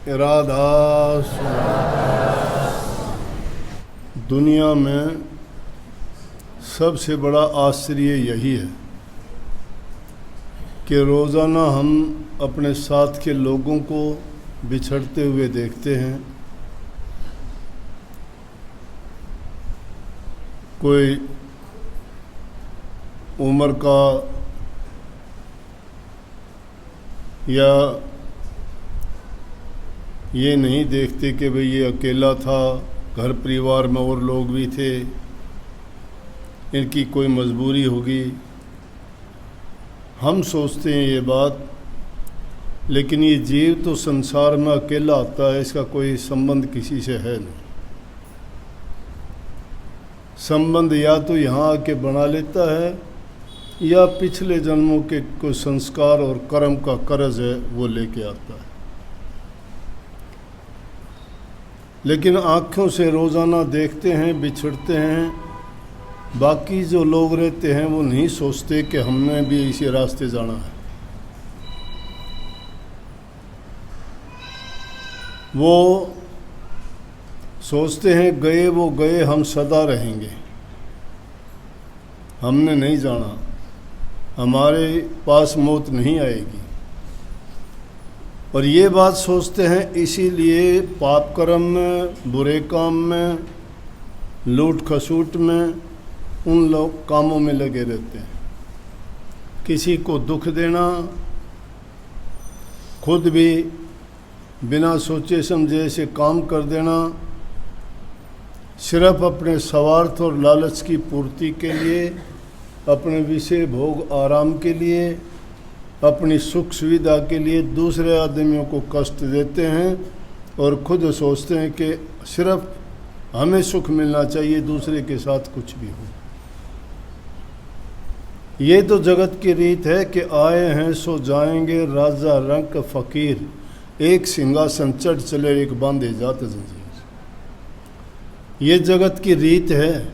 इरादा। दुनिया में सबसे बड़ा आश्चर्य यही है कि रोज़ाना हम अपने साथ के लोगों को बिछड़ते हुए देखते हैं। कोई उम्र का या ये नहीं देखते कि भाई ये अकेला था, घर परिवार में और लोग भी थे, इनकी कोई मजबूरी होगी। हम सोचते हैं ये बात, लेकिन ये जीव तो संसार में अकेला आता है, इसका कोई संबंध किसी से है नहीं। संबंध या तो यहाँ आके बना लेता है या पिछले जन्मों के कोई संस्कार और कर्म का कर्ज है वो लेके आता है। लेकिन आँखों से रोज़ाना देखते हैं, बिछड़ते हैं। बाकी जो लोग रहते हैं वो नहीं सोचते कि हमने भी इसी रास्ते जाना है। वो सोचते हैं गए वो गए, हम सदा रहेंगे, हमने नहीं जाना, हमारे पास मौत नहीं आएगी। और ये बात सोचते हैं, इसीलिए पाप कर्म में, बुरे काम में, लूट खसूट में, उन लोग कामों में लगे रहते हैं। किसी को दुख देना, खुद भी बिना सोचे समझे ऐसे काम कर देना, सिर्फ अपने स्वार्थ और लालच की पूर्ति के लिए, अपने विषय भोग आराम के लिए, अपनी सुख सुविधा के लिए दूसरे आदमियों को कष्ट देते हैं और खुद सोचते हैं कि सिर्फ हमें सुख मिलना चाहिए, दूसरे के साथ कुछ भी हो। ये तो जगत की रीत है कि आए हैं सो जाएंगे, राजा रंक फकीर, एक सिंहासन चढ़ चले, एक बांधे जात जंजीर। ये जगत की रीत है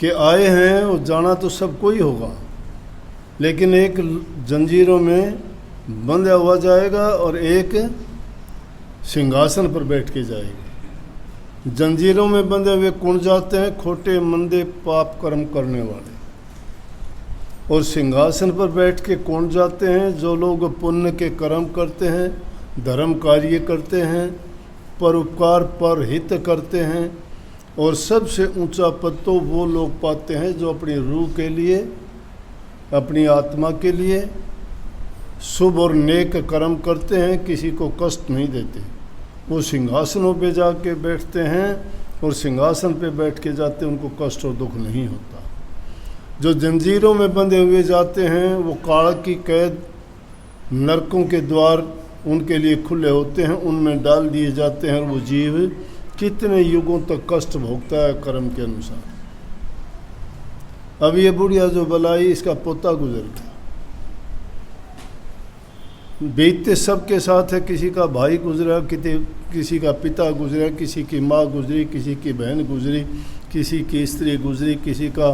कि आए हैं और जाना तो सबको ही होगा, लेकिन एक जंजीरों में बंधा हुआ जाएगा और एक सिंहासन पर बैठ के जाएगा। जंजीरों में बंधे हुए कौन जाते हैं? खोटे मंदे पाप कर्म करने वाले। और सिंहासन पर बैठ के कौन जाते हैं? जो लोग पुण्य के कर्म करते हैं, धर्म कार्य करते हैं, परोपकार पर हित करते हैं। और सबसे ऊंचा पद तो वो लोग पाते हैं जो अपनी रूह के लिए, अपनी आत्मा के लिए शुभ और नेक कर्म करते हैं, किसी को कष्ट नहीं देते। वो सिंहासनों पे जाके बैठते हैं और सिंहासन पे बैठ के जाते हैं, उनको कष्ट और दुख नहीं होता। जो जंजीरों में बंधे हुए जाते हैं वो काल की कैद, नरकों के द्वार उनके लिए खुले होते हैं, उनमें डाल दिए जाते हैं और वो जीव कितने युगों तक कष्ट भोगता है कर्म के अनुसार। अब ये बुढ़िया जो बलाई, इसका पोता गुजर गया, बीतते सबके साथ है। किसी का भाई गुजरा, किसी का पिता गुजरा, किसी की माँ गुजरी, किसी की बहन गुजरी, किसी की स्त्री गुजरी, किसी का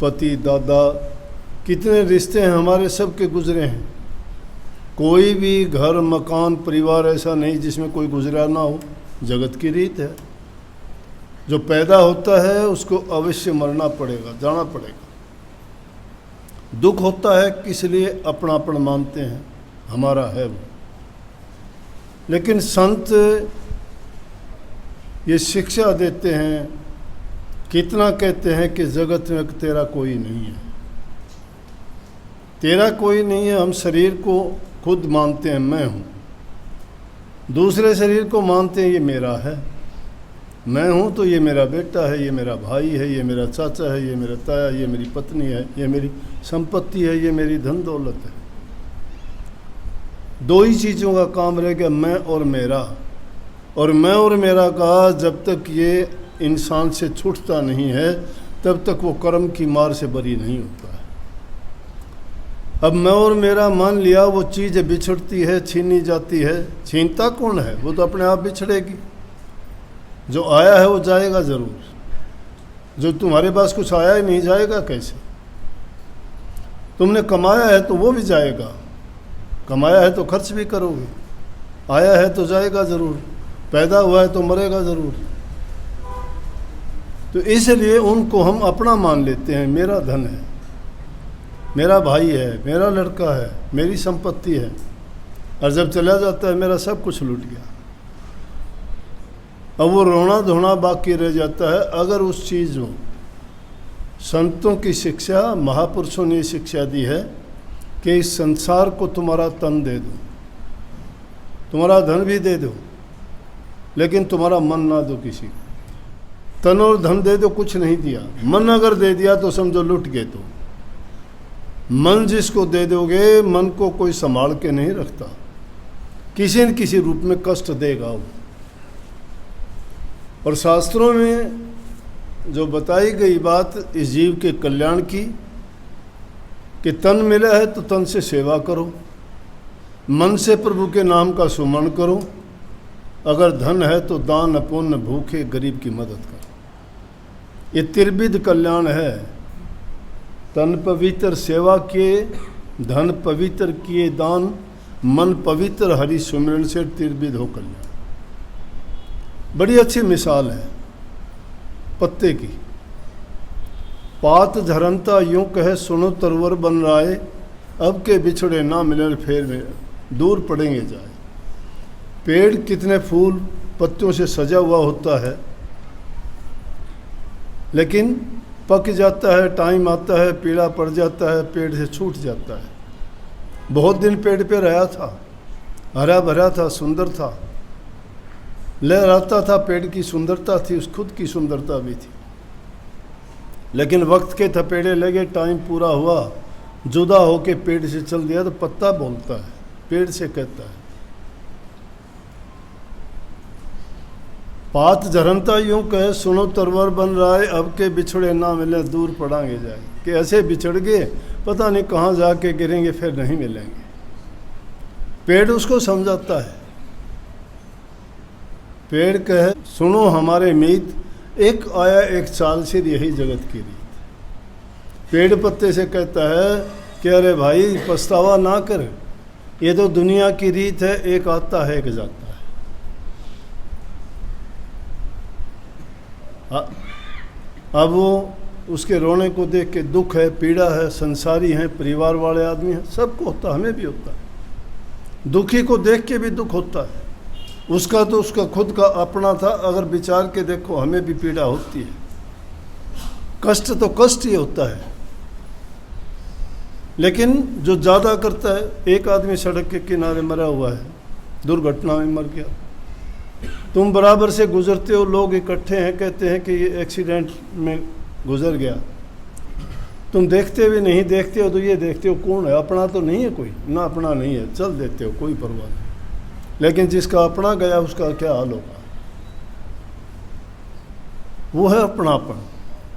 पति, दादा, कितने रिश्ते हैं हमारे सब के गुजरे हैं। कोई भी घर, मकान, परिवार ऐसा नहीं जिसमें कोई गुजरा ना हो। जगत की रीत है, जो पैदा होता है उसको अवश्य मरना पड़ेगा, जाना पड़ेगा। दुख होता है किस लिए? अपनापन मानते हैं, हमारा है वो। लेकिन संत ये शिक्षा देते हैं, कितना कहते हैं कि जगत में तेरा कोई नहीं है, तेरा कोई नहीं है। हम शरीर को खुद मानते हैं मैं हूँ, दूसरे शरीर को मानते हैं ये मेरा है। मैं हूँ तो ये मेरा बेटा है, ये मेरा भाई है, ये मेरा चाचा है, ये मेरा ताया, ये मेरी पत्नी है, ये मेरी संपत्ति है, ये मेरी धन दौलत है। दो ही चीज़ों का काम रह गया, मैं और मेरा। और मैं और मेरा का जब तक ये इंसान से छूटता नहीं है तब तक वो कर्म की मार से बरी नहीं होता है। अब मैं और मेरा मान लिया, वो चीज़ बिछड़ती है, छीनी जाती है। छीनता कौन है? वो तो अपने आप बिछड़ेगी। जो आया है वो जाएगा ज़रूर। जो तुम्हारे पास कुछ आया ही नहीं, जाएगा कैसे? तुमने कमाया है तो वो भी जाएगा, कमाया है तो खर्च भी करोगे। आया है तो जाएगा ज़रूर, पैदा हुआ है तो मरेगा ज़रूर। तो इसलिए उनको हम अपना मान लेते हैं, मेरा धन है, मेरा भाई है, मेरा लड़का है, मेरी संपत्ति है, और जब चला जाता है मेरा सब कुछ लूट गया। अब वो रोना धोना बाकी रह जाता है। अगर उस चीज़ में संतों की शिक्षा, महापुरुषों ने शिक्षा दी है कि इस संसार को तुम्हारा तन दे दो, तुम्हारा धन भी दे दो, लेकिन तुम्हारा मन ना दो किसी को। तन और धन दे दो, कुछ नहीं दिया। मन अगर दे दिया तो समझो लुट गए। तो मन जिसको दे दोगे, मन को कोई संभाल के नहीं रखता, किसी न किसी रूप में कष्ट देगा वो। और शास्त्रों में जो बताई गई बात इस जीव के कल्याण की, कि तन मिला है तो तन से सेवा करो, मन से प्रभु के नाम का सुमरण करो, अगर धन है तो दान पुण्य, भूखे गरीब की मदद करो। ये त्रिविध कल्याण है। तन पवित्र सेवा किए, धन पवित्र किए दान, मन पवित्र हरि सुमिरन से त्रिविध हो कल्याण। बड़ी अच्छी मिसाल है पत्ते की। पात झरनता यूं कहे सुनो तरवर बन राय, अब के बिछड़े ना मिले फेर में दूर पड़ेंगे जाए। पेड़ कितने फूल पत्तियों से सजा हुआ होता है, लेकिन पक जाता है, टाइम आता है, पीला पड़ जाता है, पेड़ से छूट जाता है। बहुत दिन पेड़ पे रहा था, हरा भरा था, सुंदर था, लहराता था, पेड़ की सुंदरता थी, उस खुद की सुंदरता भी थी। लेकिन वक्त के थपेड़े लगे, टाइम पूरा हुआ, जुदा होके पेड़ से चल दिया तो पत्ता बोलता है, पेड़ से कहता है। पात झरनता यूं कहे सुनो तरवर बन रहा है, अब के बिछड़े ना मिले दूर पड़ांगे जाए। कि ऐसे बिछड़ गए, पता नहीं कहाँ जाके गिरेंगे, फिर नहीं मिलेंगे। पेड़ उसको समझाता है। पेड़ कहे सुनो हमारे मीत, एक आया एक चाल सिर यही जगत की रीत। पेड़ पत्ते से कहता है कि अरे भाई पछतावा ना कर, ये तो दुनिया की रीत है, एक आता है एक जाता है। अब वो उसके रोने को देख के दुख है, पीड़ा है, संसारी हैं, परिवार वाले आदमी हैं, सबको होता है, हमें भी होता है। दुखी को देख के भी दुख होता है। उसका तो उसका खुद का अपना था, अगर विचार के देखो हमें भी पीड़ा होती है। कष्ट तो कष्ट ही होता है। लेकिन जो ज़्यादा करता है, एक आदमी सड़क के किनारे मरा हुआ है, दुर्घटना में मर गया, तुम बराबर से गुजरते हो, लोग इकट्ठे हैं, कहते हैं कि ये एक्सीडेंट में गुजर गया, तुम देखते भी नहीं, देखते हो तो ये देखते हो कौन है, अपना तो नहीं है कोई, ना अपना नहीं है, चल देते हो, कोई परवाह नहीं। लेकिन जिसका अपना गया उसका क्या हाल होगा? वो है अपनापन,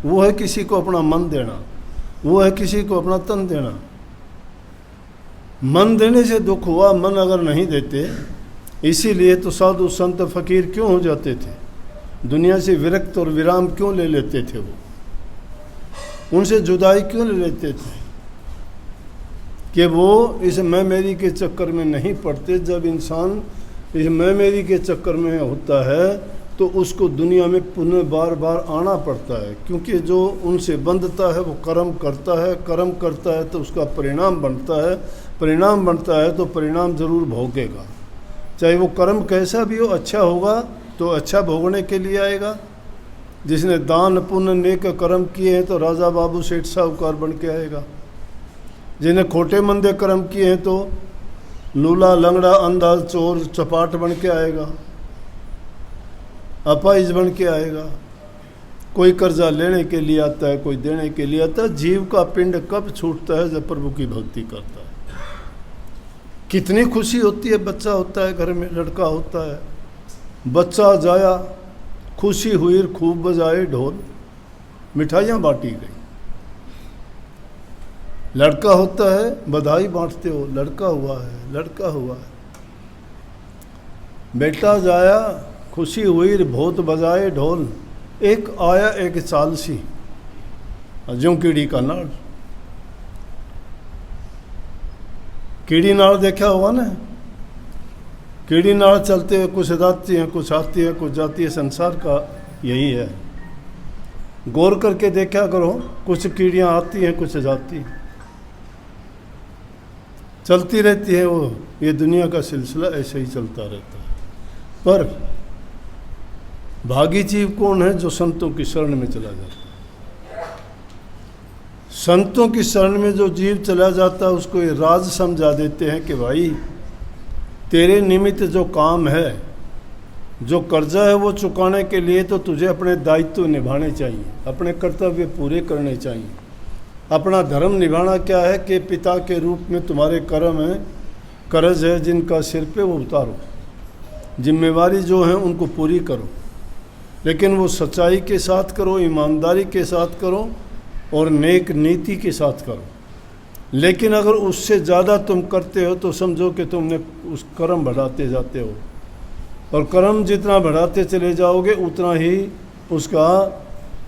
वो है किसी को अपना मन देना, वो है किसी को अपना तन देना। मन देने से दुख हुआ, मन अगर नहीं देते, इसीलिए तो साधु संत फकीर क्यों हो जाते थे, दुनिया से विरक्त और विराम क्यों ले लेते थे, वो उनसे जुदाई क्यों ले लेते थे, कि वो इस मैं मेरी के चक्कर में नहीं पड़ते। जब इंसान इस मैं मेरी के चक्कर में होता है तो उसको दुनिया में पुनः बार बार आना पड़ता है, क्योंकि जो उनसे बंधता है वो कर्म करता है, कर्म करता है तो उसका परिणाम बनता है, परिणाम बनता है तो परिणाम जरूर भोगेगा। चाहे वो कर्म कैसा भी हो, अच्छा होगा तो अच्छा भोगने के लिए आएगा। जिसने दान पुण्य नेक कर्म किए हैं तो राजा बाबू सेठ साहूकार बन के आएगा। जिन्हें खोटे मंदे कर्म किए हैं तो लूला लंगड़ा अंधा चोर चपाट बन के आएगा, अपाहिज बन के आएगा। कोई कर्जा लेने के लिए आता है, कोई देने के लिए आता है। जीव का पिंड कब छूटता है? जब प्रभु की भक्ति करता है। कितनी खुशी होती है, बच्चा होता है घर में, लड़का होता है, बच्चा जाया, खुशी हुई, खूब बजाए ढोल, मिठाइयाँ बांटी गई। लड़का होता है, बधाई बांटते हो, लड़का हुआ है, लड़का हुआ है। बेटा जाया, खुशी हुई, बहुत बजाए ढोल, एक आया एक चालसी, ज्यों कीड़ी का नाड़। कीड़ी नाड़ देखा होगा ना, कीड़ी नाड़ चलते हुए कुछ जाती हैं, कुछ आती है, कुछ जाती है। संसार का यही है। गौर करके देखा करो, कुछ कीड़ियाँ आती हैं, कुछ जाती हैं, चलती रहती है। वो ये दुनिया का सिलसिला ऐसे ही चलता रहता है। पर भागी जीव कौन है? जो संतों की शरण में चला जाता है। संतों की शरण में जो जीव चला जाता है उसको ये राज समझा देते हैं कि भाई तेरे निमित्त जो काम है, जो कर्जा है, वो चुकाने के लिए तो तुझे अपने दायित्व निभाने चाहिए, अपने कर्तव्य पूरे करने चाहिए। अपना धर्म निभाना क्या है कि पिता के रूप में तुम्हारे कर्म है, कर्ज है जिनका सिर पे, वो उतारो। जिम्मेवारी जो है उनको पूरी करो, लेकिन वो सच्चाई के साथ करो, ईमानदारी के साथ करो और नेक नीति के साथ करो। लेकिन अगर उससे ज़्यादा तुम करते हो तो समझो कि तुमने उस कर्म बढ़ाते जाते हो, और कर्म जितना बढ़ाते चले जाओगे उतना ही उसका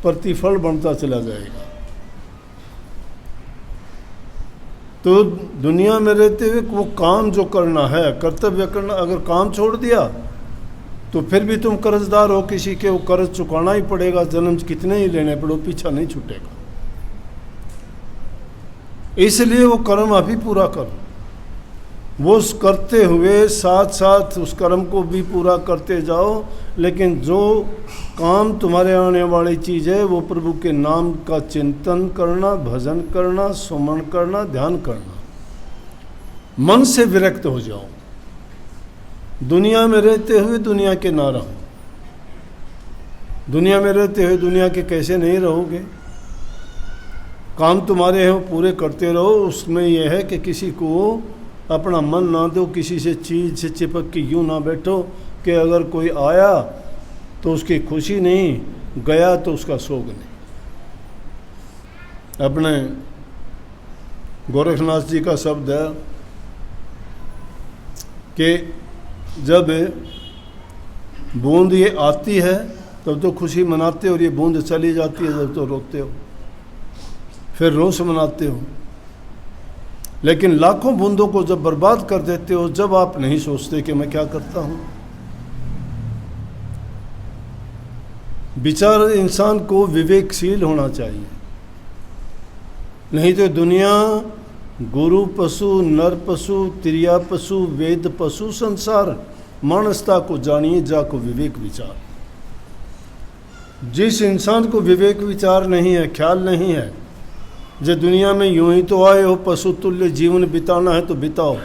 प्रतिफल बढ़ता चला जाएगा। तो दुनिया में रहते हुए वो काम जो करना है, कर्तव्य करना, अगर काम छोड़ दिया तो फिर भी तुम कर्जदार हो किसी के, वो कर्ज चुकाना ही पड़ेगा। जन्म कितने ही लेने पड़ो, पीछा नहीं छूटेगा। इसलिए वो कर्म अभी पूरा करो। वो करते हुए साथ साथ उस कर्म को भी पूरा करते जाओ। लेकिन जो काम तुम्हारे आने वाली चीज़ है वो प्रभु के नाम का चिंतन करना, भजन करना, सुमन करना, ध्यान करना। मन से विरक्त हो जाओ। दुनिया में रहते हुए दुनिया के ना रहो। दुनिया में रहते हुए दुनिया के कैसे नहीं रहोगे? काम तुम्हारे हैं वो पूरे करते रहो। उसमें यह है कि किसी को अपना मन ना दो, किसी से चीज़ से चिपक के यूँ ना बैठो कि अगर कोई आया तो उसकी खुशी नहीं, गया तो उसका शोक नहीं। अपने गोरखनाथ जी का शब्द है कि जब बूंद ये आती है तब तो खुशी मनाते हो, और ये बूंद चली जाती है जब तो रोते हो, फिर रोष मनाते हो। लेकिन लाखों बूंदों को जब बर्बाद कर देते हो, जब आप नहीं सोचते कि मैं क्या करता हूँ। विचार इंसान को विवेकशील होना चाहिए, नहीं तो दुनिया गुरु पशु, नर पशु, त्रिया पशु, वेद पशु, संसार मानसता को जानिए, जाको विवेक विचार। जिस इंसान को विवेक विचार नहीं है, ख्याल नहीं है, जो दुनिया में यूं ही तो आए हो, पशु तुल्य जीवन बिताना है तो बिताओ।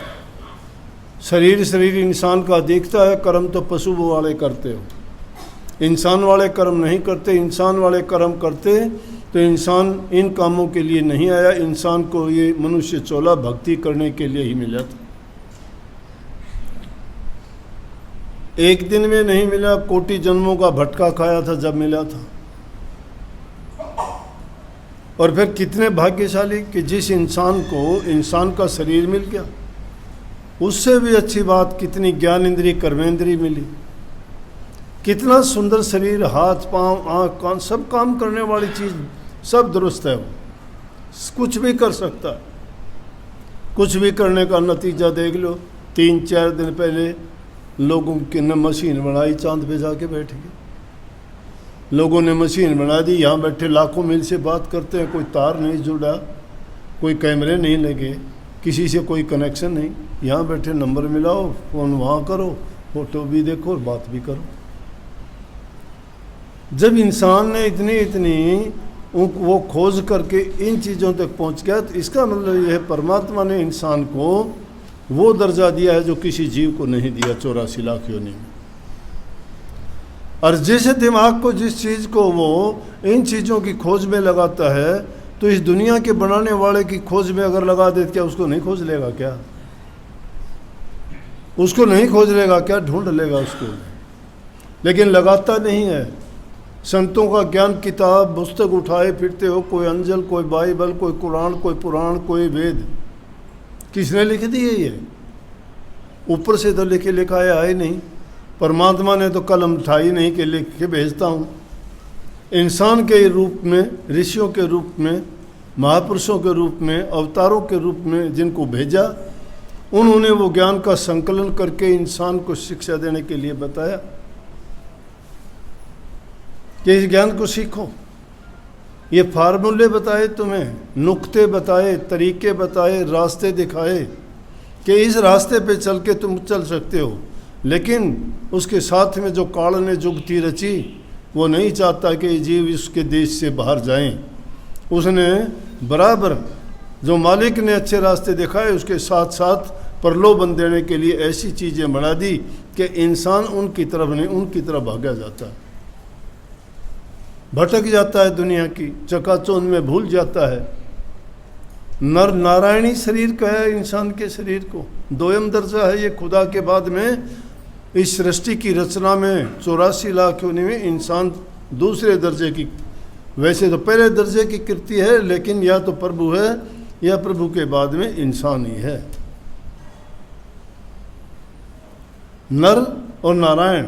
शरीर इंसान का दिखता है, कर्म तो पशु वाले करते हो, इंसान वाले कर्म नहीं करते। इंसान वाले कर्म करते तो इंसान इन कामों के लिए नहीं आया। इंसान को ये मनुष्य चोला भक्ति करने के लिए ही मिला था। एक दिन में नहीं मिला, कोटि जन्मों का भटका खाया था जब मिला था। और फिर कितने भाग्यशाली कि जिस इंसान को इंसान का शरीर मिल गया। उससे भी अच्छी बात कितनी ज्ञान इंद्री, कर्मेंद्री मिली। कितना सुंदर शरीर, हाथ पांव, आँख कान, सब काम करने वाली चीज़, सब दुरुस्त है। वो कुछ भी कर सकता है। कुछ भी करने का नतीजा देख लो। 3-4 दिन पहले लोगों की ने मशीन बनाई, चांद पे जाके बैठ गए। लोगों ने मशीन बना दी, यहाँ बैठे लाखों मील से बात करते हैं। कोई तार नहीं जुड़ा, कोई कैमरे नहीं लगे, किसी से कोई कनेक्शन नहीं। यहाँ बैठे नंबर मिलाओ, फ़ोन वहाँ करो, फोटो भी देखो और बात भी करो। जब इंसान ने इतनी वो खोज करके इन चीज़ों तक पहुँच गया, तो इसका मतलब यह है परमात्मा ने इंसान को वो दर्जा दिया है जो किसी जीव को नहीं दिया 84 लाख योनि में। और जिस दिमाग को, जिस चीज़ को वो इन चीज़ों की खोज में लगाता है, तो इस दुनिया के बनाने वाले की खोज में अगर लगा दे, क्या उसको नहीं खोज लेगा? क्या उसको नहीं खोज लेगा? क्या ढूंढ लेगा उसको? लेकिन लगाता नहीं है। संतों का ज्ञान लिखित पुस्तक उठाए फिरते हो, कोई अंजल, कोई बाइबल, कोई कुरान, कोई पुराण, कोई वेद। किसने लिख दिए? ये ऊपर से तो लिखे लिखाए आए नहीं। परमात्मा ने तो कलम उठाई नहीं कि लिख के भेजता हूँ। इंसान के रूप में, ऋषियों के रूप में, महापुरुषों के रूप में, अवतारों के रूप में जिनको भेजा, उन्होंने वो ज्ञान का संकलन करके इंसान को शिक्षा देने के लिए बताया कि इस ज्ञान को सीखो। ये फार्मूले बताए तुम्हें, नुक्ते बताए, तरीके बताए, रास्ते दिखाए कि इस रास्ते पे चल के तुम चल सकते हो। लेकिन उसके साथ में जो काल ने जुगती रची, वो नहीं चाहता कि जीव इसके देश से बाहर जाएं। उसने बराबर जो मालिक ने अच्छे रास्ते दिखाए, उसके साथ साथ प्रलोभन देने के लिए ऐसी चीज़ें बढ़ा दी कि इंसान उनकी तरफ नहीं, उनकी तरफ भागा जाता है, भटक जाता है, दुनिया की चकाचौंध में भूल जाता है। नर नारायणी शरीर का है इंसान के शरीर को, दोयम दर्जा है ये खुदा के बाद में। इस सृष्टि की रचना में 84 लाख योनि में इंसान दूसरे दर्जे की, वैसे तो पहले दर्जे की कृति है, लेकिन या तो प्रभु है या प्रभु के बाद में इंसान ही है। नर और नारायण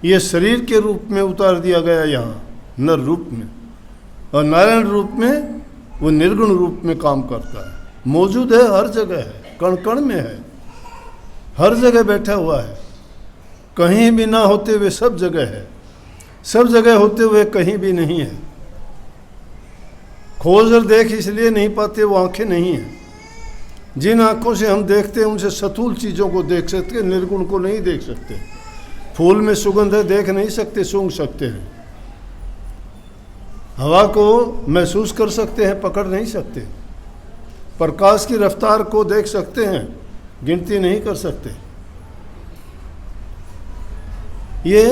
ये शरीर के रूप में उतार दिया गया यहाँ, नर रूप में, और नारायण रूप में वो निर्गुण रूप में काम करता है। मौजूद है, हर जगह है, कण कण में है, हर जगह बैठा हुआ है, कहीं भी ना होते हुए सब जगह है, सब जगह होते हुए कहीं भी नहीं है। खोज और देख इसलिए नहीं पाते, वो आंखें नहीं हैं। जिन आंखों से हम देखते हैं उनसे स्थूल चीज़ों को देख सकते, निर्गुण को नहीं देख सकते। फूल में सुगंध है, देख नहीं सकते, सूंघ सकते हैं। हवा को महसूस कर सकते हैं, पकड़ नहीं सकते। प्रकाश की रफ्तार को देख सकते हैं, गिनती नहीं कर सकते। ये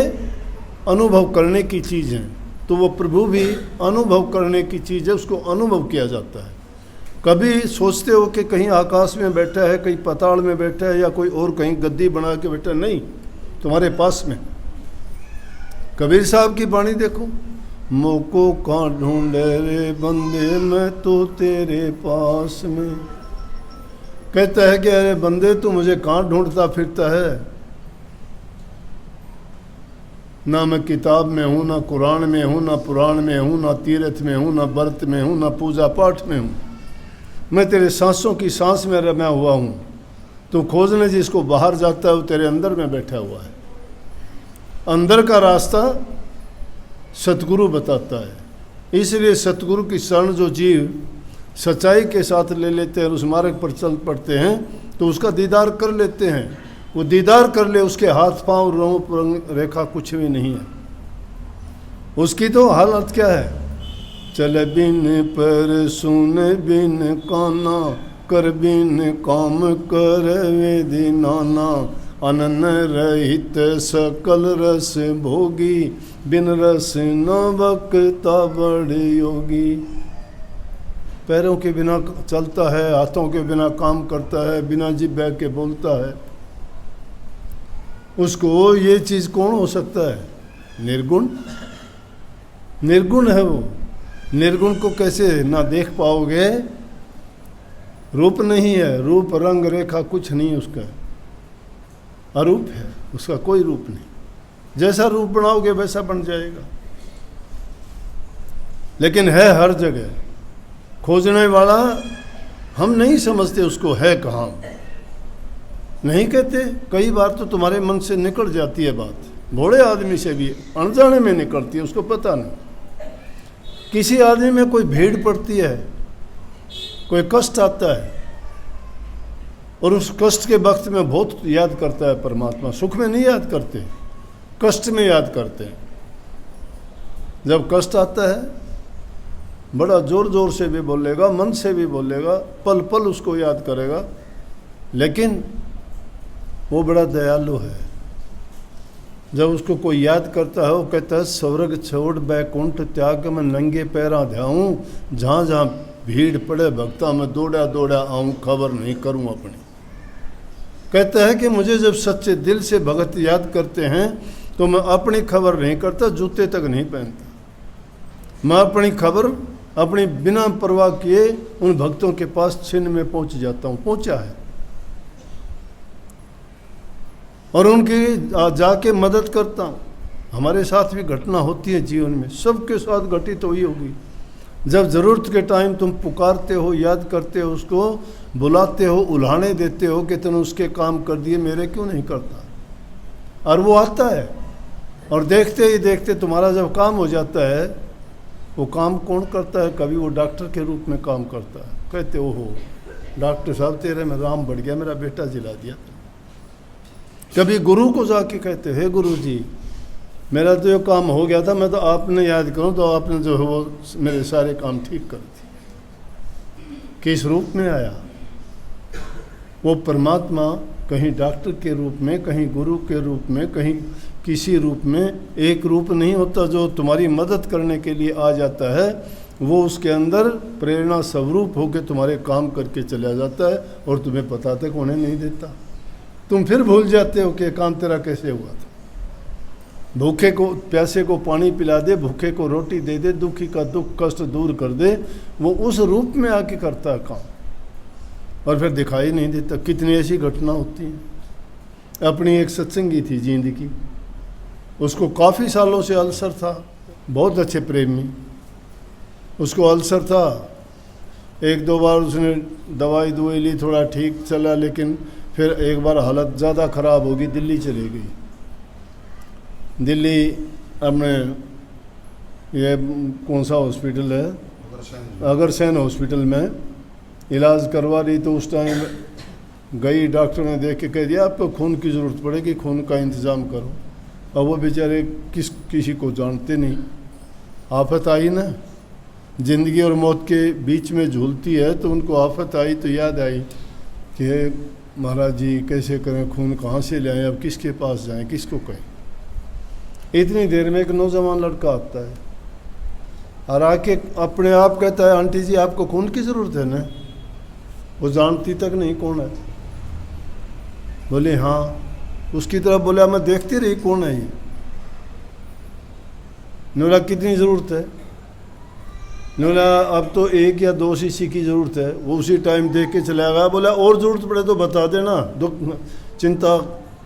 अनुभव करने की चीज़ है, तो वो प्रभु भी अनुभव करने की चीज़ है, उसको अनुभव किया जाता है। कभी सोचते हो कि कहीं आकाश में बैठा है, कहीं पाताल में बैठा है, या कोई और कहीं गद्दी बना के बैठा, नहीं, तुम्हारे पास में। कबीर साहब की वाणी देखो, मोको कहाँ ढूंढे रे बंदे, मैं तो तेरे पास में। कहता है कि अरे बंदे तू मुझे कहाँ ढूंढता फिरता है, ना मैं किताब में हूँ, ना कुरान में हूँ, ना पुराण में हूँ, ना तीर्थ में हूँ, ना व्रत में हूँ, ना पूजा पाठ में हूँ। मैं तेरे सांसों की सांस में रमा हुआ हूँ। तू खोजने जिसको बाहर जाता है वो तेरे अंदर में बैठा हुआ है। अंदर का रास्ता सतगुरु बताता है। इसलिए सतगुरु की शरण जो जीव सच्चाई के साथ ले लेते हैं, उस मार्ग पर चल पड़ते हैं, तो उसका दीदार कर लेते हैं। वो दीदार कर ले, उसके हाथ पांव रूप रंग रेखा कुछ भी नहीं है। उसकी तो हालत क्या है, चल बिन पर सुन बिन काना, कर बिन काम कर वेदी नाना, अनन रहित सकल रस भोगी, बिन रस न बकता बड़ योगी। पैरों के बिना चलता है, हाथों के बिना काम करता है, बिना जिब्बे के बोलता है, उसको ये चीज़ कौन हो सकता है? निर्गुण। निर्गुण है वो। निर्गुण को कैसे ना देख पाओगे? रूप नहीं है, रूप रंग रेखा कुछ नहीं उसका, अरूप है, उसका कोई रूप नहीं। जैसा रूप बनाओगे वैसा बन जाएगा, लेकिन है हर जगह। खोजने वाला हम नहीं समझते उसको है कहाँ, नहीं कहते। कई बार तो तुम्हारे मन से निकल जाती है बात, भोले आदमी से भी अनजाने में निकलती है, उसको पता नहीं। किसी आदमी में कोई भीड़ पड़ती है, कोई कष्ट आता है, और उस कष्ट के वक्त में बहुत याद करता है परमात्मा। सुख में नहीं याद करते, कष्ट में याद करते हैं। जब कष्ट आता है बड़ा जोर जोर से भी बोलेगा, मन से भी बोलेगा, पल पल उसको याद करेगा, लेकिन वो बड़ा दयालु है। जब उसको कोई याद करता है, वो कहता है स्वर्ग छोड़ बैकुंठ त्याग में नंगे पैरा ध्याऊं, जहाँ जहाँ भीड़ पड़े भक्ता में दौड़ा दौड़ा आऊँ, खबर नहीं करूँ अपनी। कहता है कि मुझे जब सच्चे दिल से भगत याद करते हैं तो मैं अपनी खबर नहीं करता, जूते तक नहीं पहनता। मैं अपनी खबर अपनी बिना परवाह किए उन भक्तों के पास छिन्न में पहुँच जाता हूँ, पहुँचा है, और उनकी जाके मदद करता हूँ। हमारे साथ भी घटना होती है जीवन में, सबके साथ घटित हुई होगी। जब ज़रूरत के टाइम तुम पुकारते हो, याद करते हो, उसको बुलाते हो, उल्हाने देते हो कि तुमने उसके काम कर दिए, मेरे क्यों नहीं करता, और वो आता है। और देखते ही देखते तुम्हारा जब काम हो जाता है, वो काम कौन करता है? कभी वो डॉक्टर के रूप में काम करता है। कहते हो डॉक्टर साहब तेरे में राम बढ़ गया, मेरा बेटा जिला दिया। कभी गुरु को जाके कहते, हे गुरु जी मेरा तो ये काम हो गया था, मैं तो आपने याद करूं तो आपने जो है वो मेरे सारे काम ठीक कर दिए। किस रूप में आया? वो परमात्मा कहीं डॉक्टर के रूप में, कहीं गुरु के रूप में, कहीं किसी रूप में, एक रूप नहीं होता जो तुम्हारी मदद करने के लिए आ जाता है। वो उसके अंदर प्रेरणा स्वरूप होकर तुम्हारे काम करके चला जाता है और तुम्हें पता तक होने नहीं देता। तुम फिर भूल जाते हो कि काम तेरा कैसे हुआ था। भूखे को प्यासे को पानी पिला दे, भूखे को रोटी दे दे, दुखी का दुख कष्ट दूर कर दे, वो उस रूप में आके करता है काम और फिर दिखाई नहीं देता। कितनी ऐसी घटना होती हैं। अपनी एक सत्संगी थी जिंदगी, उसको काफ़ी सालों से अल्सर था, बहुत अच्छे प्रेमी, उसको अल्सर था। एक दो बार उसने दवाई दुवाई ली, थोड़ा ठीक चला, लेकिन फिर एक बार हालत ज़्यादा ख़राब होगी, दिल्ली चली गई। दिल्ली अपने ये कौन सा हॉस्पिटल है, अगरसैन हॉस्पिटल में इलाज करवा रही। तो उस टाइम गई, डॉक्टर ने देख के कह दिया आपको खून की ज़रूरत पड़ेगी, खून का इंतज़ाम करो। और वो बेचारे किसी को जानते नहीं। आफत आई ना, ज़िंदगी और मौत के बीच में झूलती है, तो उनको आफत आई तो याद आई कि महाराज जी कैसे करें, खून कहाँ से ले आएँ, अब किसके पास जाएं, किसको कहें। इतनी देर में एक नौजवान लड़का आता है और आके अपने आप कहता है आंटी जी आपको खून की ज़रूरत है ना। वो जानती तक नहीं कौन है। बोले हाँ। उसकी तरफ बोला मैं देखती रही कौन है ये। बोला कितनी ज़रूरत है? बोला अब तो 1 या 2 शीशी की ज़रूरत है। वो उसी टाइम देख के चला गया। बोला और ज़रूरत पड़े तो बता देना, दुख चिंता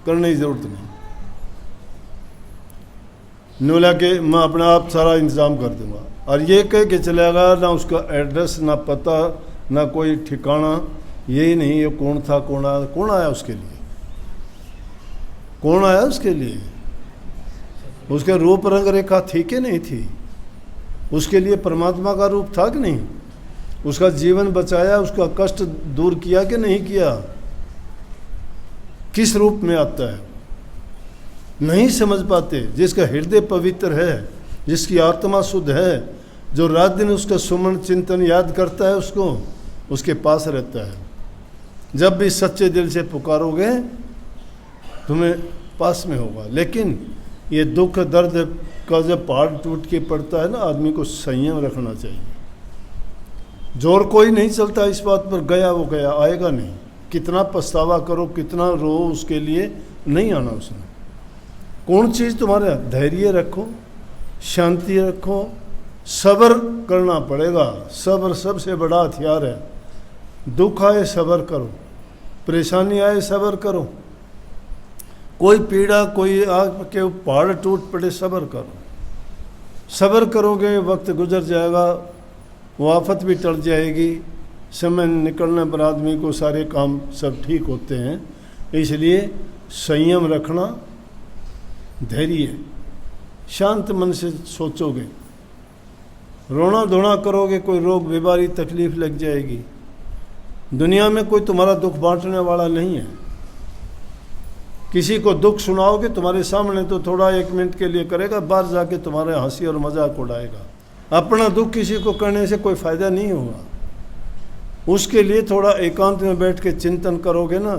करने की ज़रूरत नहीं। बोला कि मैं अपना आप सारा इंतज़ाम कर दूंगा। और ये कह के चला गया, ना उसका एड्रेस, ना पता, ना कोई ठिकाना, यही नहीं ये कौन था, कौन आया उसके लिए, कौन आया उसके लिए? उसके रूप रंग रेखा थी कि नहीं थी? उसके लिए परमात्मा का रूप था कि नहीं? उसका जीवन बचाया, उसका कष्ट दूर किया कि नहीं किया? किस रूप में आता है नहीं समझ पाते। जिसका हृदय पवित्र है, जिसकी आत्मा शुद्ध है, जो रात दिन उसका सुमन चिंतन याद करता है, उसको उसके पास रहता है। जब भी सच्चे दिल से पुकारोगे तुम्हें पास में होगा। लेकिन ये दुख दर्द का जब पहाड़ टूट के पड़ता है ना, आदमी को संयम रखना चाहिए। जोर कोई नहीं चलता इस बात पर, गया वो गया, आएगा नहीं। कितना पछतावा करो, कितना रो, उसके लिए नहीं आना उसने। कौन चीज़ तुम्हारा? धैर्य रखो, शांति रखो, सब्र करना पड़ेगा। सब्र सबसे बड़ा हथियार है। दुख आए सब्र करो, परेशानी आए सब्र करो, कोई पीड़ा, कोई आग के पहाड़ टूट पड़े, सब्र करो। सब्र करोगे वक्त गुजर जाएगा, वो आफत भी टल जाएगी। समय निकलने पर आदमी को सारे काम सब ठीक होते हैं। इसलिए संयम रखना, धैर्य, शांत मन से सोचोगे। रोना धोना करोगे, कोई रोग बीमारी तकलीफ लग जाएगी। दुनिया में कोई तुम्हारा दुख बांटने वाला नहीं है। किसी को दुख सुनाओगे तुम्हारे सामने तो थोड़ा 1 मिनट के लिए करेगा, बाहर जाके तुम्हारे हंसी और मजाक उड़ाएगा। अपना दुख किसी को करने से कोई फ़ायदा नहीं होगा। उसके लिए थोड़ा एकांत में बैठ के चिंतन करोगे ना,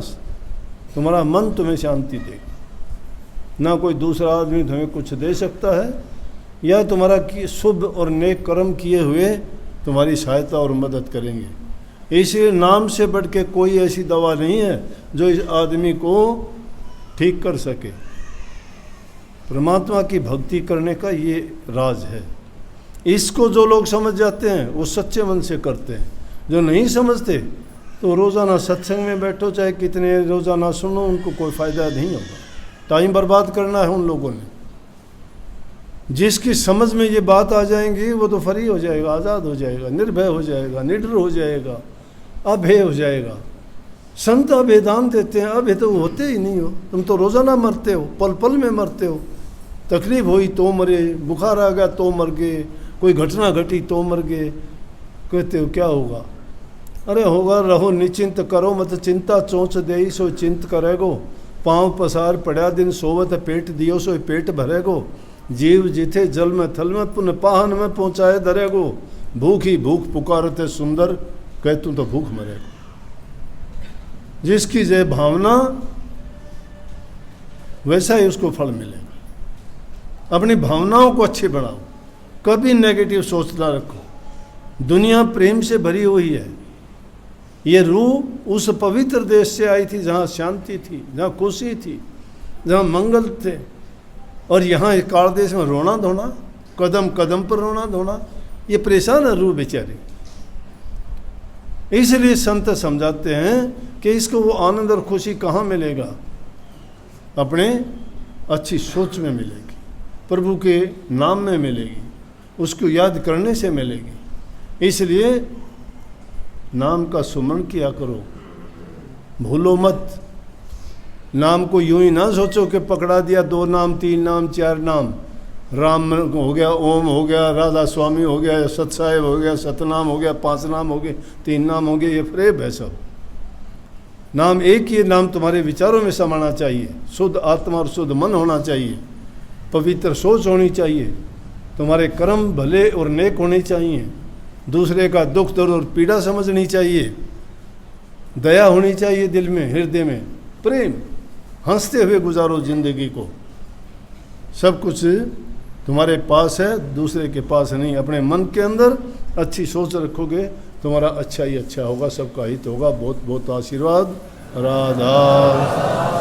तुम्हारा मन तुम्हें शांति देगा। ना कोई दूसरा आदमी तुम्हें कुछ दे सकता है, या तुम्हारा शुभ और नेक कर्म किए हुए तुम्हारी सहायता और मदद करेंगे। इसलिए नाम से बढ़ के कोई ऐसी दवा नहीं है जो इस आदमी को ठीक कर सके। परमात्मा की भक्ति करने का ये राज है। इसको जो लोग समझ जाते हैं वो सच्चे मन से करते हैं। जो नहीं समझते तो रोज़ाना सत्संग में बैठो, चाहे कितने रोज़ाना सुनो, उनको कोई फ़ायदा नहीं होगा। टाइम बर्बाद करना है उन लोगों ने। जिसकी समझ में ये बात आ जाएंगी वो तो फ्री हो जाएगा, आज़ाद हो जाएगा, निर्भय हो जाएगा, निडर हो जाएगा, अभय हो जाएगा। संत अभेदान देते हैं, अभय तो होते ही नहीं हो, तुम तो रोज़ाना मरते हो, पल पल में मरते हो। तकलीफ हुई तो मरे, बुखार आ गया तो मर गए, कोई घटना घटी तो मर गए। कहते हो क्या होगा? अरे होगा, रहो निश्चिंत, करो मत चिंता, चोंच दे सो चिंत करेगो, पाँव पसार पड़ा दिन सोवत, पेट दियो सो पेट भरेगो, जीव जिथे जल में थल में, पुण्य पाहन में पहुँचाए धरेगो, भूख ही भूख पुकारते सुंदर, कह तू तो भूख मरेगो। जिसकी जय भावना वैसा ही उसको फल मिलेगा। अपनी भावनाओं को अच्छी बढ़ाओ, कभी नेगेटिव सोच ना रखो। दुनिया प्रेम से भरी हुई है। ये रूह उस पवित्र देश से आई थी जहाँ शांति थी, जहाँ खुशी थी, जहाँ मंगल थे, और यहाँ इस काल देश में रोना धोना, कदम कदम पर रोना धोना, ये परेशान है रूह बेचारी। इसलिए संत समझाते हैं कि इसको वो आनंद और खुशी कहाँ मिलेगा? अपने अच्छी सोच में मिलेगी, प्रभु के नाम में मिलेगी, उसको याद करने से मिलेगी। इसलिए नाम का सुमरण किया करो, भूलो मत। नाम को यूं ही ना सोचो कि पकड़ा दिया 2 नाम 3 नाम 4 नाम, राम हो गया, ओम हो गया, राधा स्वामी हो गया, सत साहेब हो गया, सतनाम हो गया, 5 नाम हो गए, 3 नाम हो गए, ये फ्रेब है सब। नाम एक ही नाम तुम्हारे विचारों में समाना चाहिए, शुद्ध आत्मा और शुद्ध मन होना चाहिए, पवित्र सोच होनी चाहिए, तुम्हारे कर्म भले और नेक होने चाहिए, दूसरे का दुख दर्द और पीड़ा समझनी चाहिए, दया होनी चाहिए दिल में, हृदय में, प्रेम, हंसते हुए गुजारो जिंदगी को। सब कुछ तुम्हारे पास है, दूसरे के पास नहीं। अपने मन के अंदर अच्छी सोच रखोगे, तुम्हारा अच्छा ही अच्छा होगा, सबका हित होगा। बहुत बहुत आशीर्वाद। राधा।